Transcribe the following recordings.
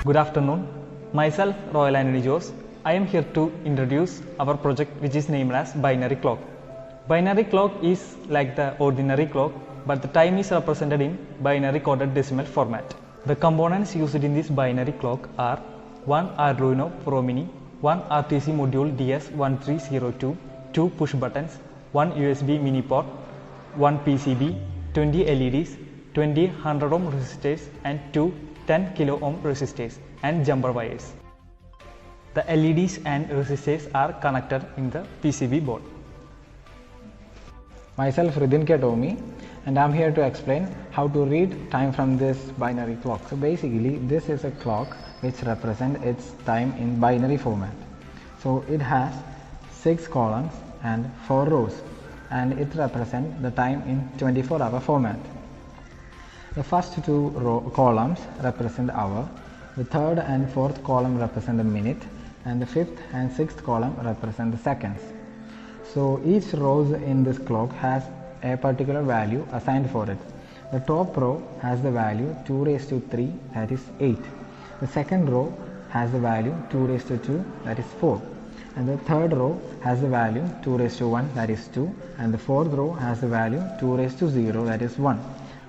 Good afternoon. Myself Royal Anthony Jose. I am here to introduce our project which is named as binary clock. Binary clock is like the ordinary clock, but the time is represented in binary coded decimal format. The components used in this binary clock are one Arduino Pro Mini, one RTC module DS1302, two push buttons, one USB mini port, one PCB, 20 LEDs, 20 100 ohm resistors and two 10 kilo ohm resistors and jumper wires. The LEDs and resistors are connected in the PCB board. Myself Ridin K. Tomi, and I am here to explain how to read time from this binary clock. So basically this is a clock which represents its time in binary format. So it has 6 columns and 4 rows, and it represents the time in 24-hour format. The first 2 columns represent hour, the third and fourth column represent the minute, and the fifth and sixth column represent the seconds. So each row in this clock has a particular value assigned for it. The top row has the value 2 raised to 3, that is 8. The second row has the value 2 raised to 2, that is 4. And the third row has the value 2 raised to 1, that is 2. And the fourth row has the value 2 raised to 0, that is 1.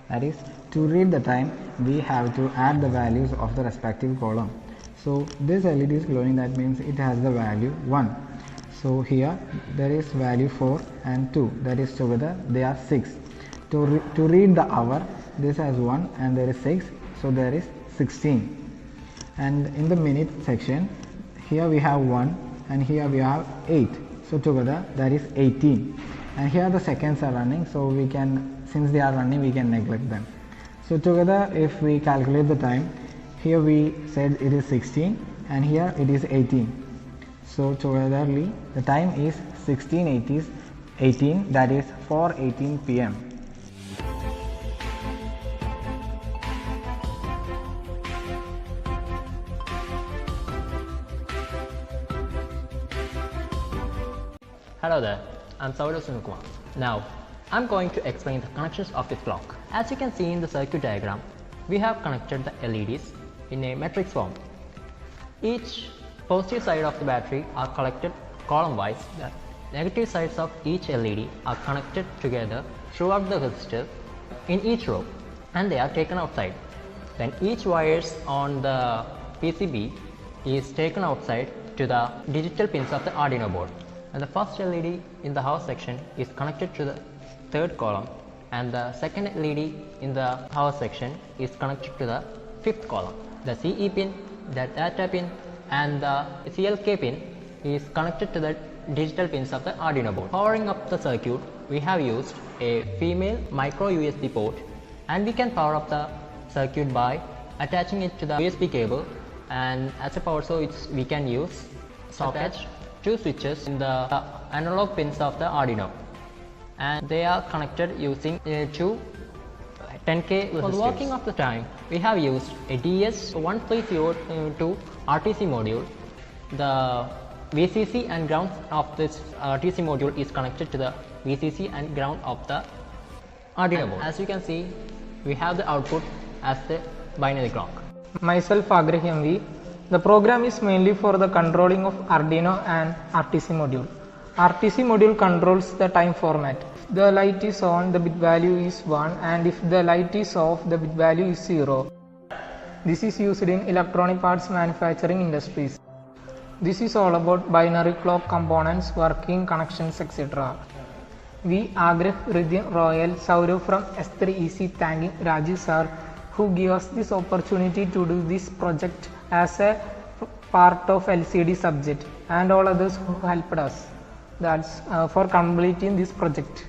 That is, to read the time, we have to add the values of the respective column. So this LED is glowing, that means it has the value 1. So here there is value 4 and 2, that is together they are 6. To read the hour, this has 1 and there is 6, so there is 16. And in the minute section, here we have 1 and here we have 8, so together that is 18. And here the seconds are running, so we can, since they are running, we can neglect them. So together if we calculate the time, here we said it is 16 and here it is 18. So togetherly the time is 16:18, that is 4:18 p.m. Hello there, I'm Saurabh Sunukumar. Now, I'm going to explain the connections of this clock. As you can see in the circuit diagram, we have connected the LEDs in a matrix form. Each positive side of the battery are collected column-wise. The negative sides of each LED are connected together throughout the resistor in each row, and they are taken outside. Then each wires on the PCB is taken outside to the digital pins of the Arduino board. And the first LED in the house section is connected to the third column, and the second LED in the house section is connected to the fifth column. The CE pin, the data pin and the CLK pin is connected to the digital pins of the Arduino board. Powering up the circuit, we have used a female micro USB port, and we can power up the circuit by attaching it to the USB cable, and as a power source we can use attach 2 switches in the analog pins of the Arduino, and they are connected using 2 10K resistors. For the working of the time, we have used a DS1302 RTC module. The VCC and ground of this RTC module is connected to the VCC and ground of the Arduino board. As you can see, we have the output as the binary clock. Myself Agraham V. The program is mainly for the controlling of Arduino and RTC module. RTC module controls the time format. If the light is on, the bit value is 1, and if the light is off, the bit value is 0. This is used in electronic parts manufacturing industries. This is all about binary clock components, working connections, etc. We Agrah, Ridin, Royal, Saurav from S3 ECE thanking Rajiv sir who gave us this opportunity to do this project as a part of LCD subject, and all others who helped us. That's for completing this project.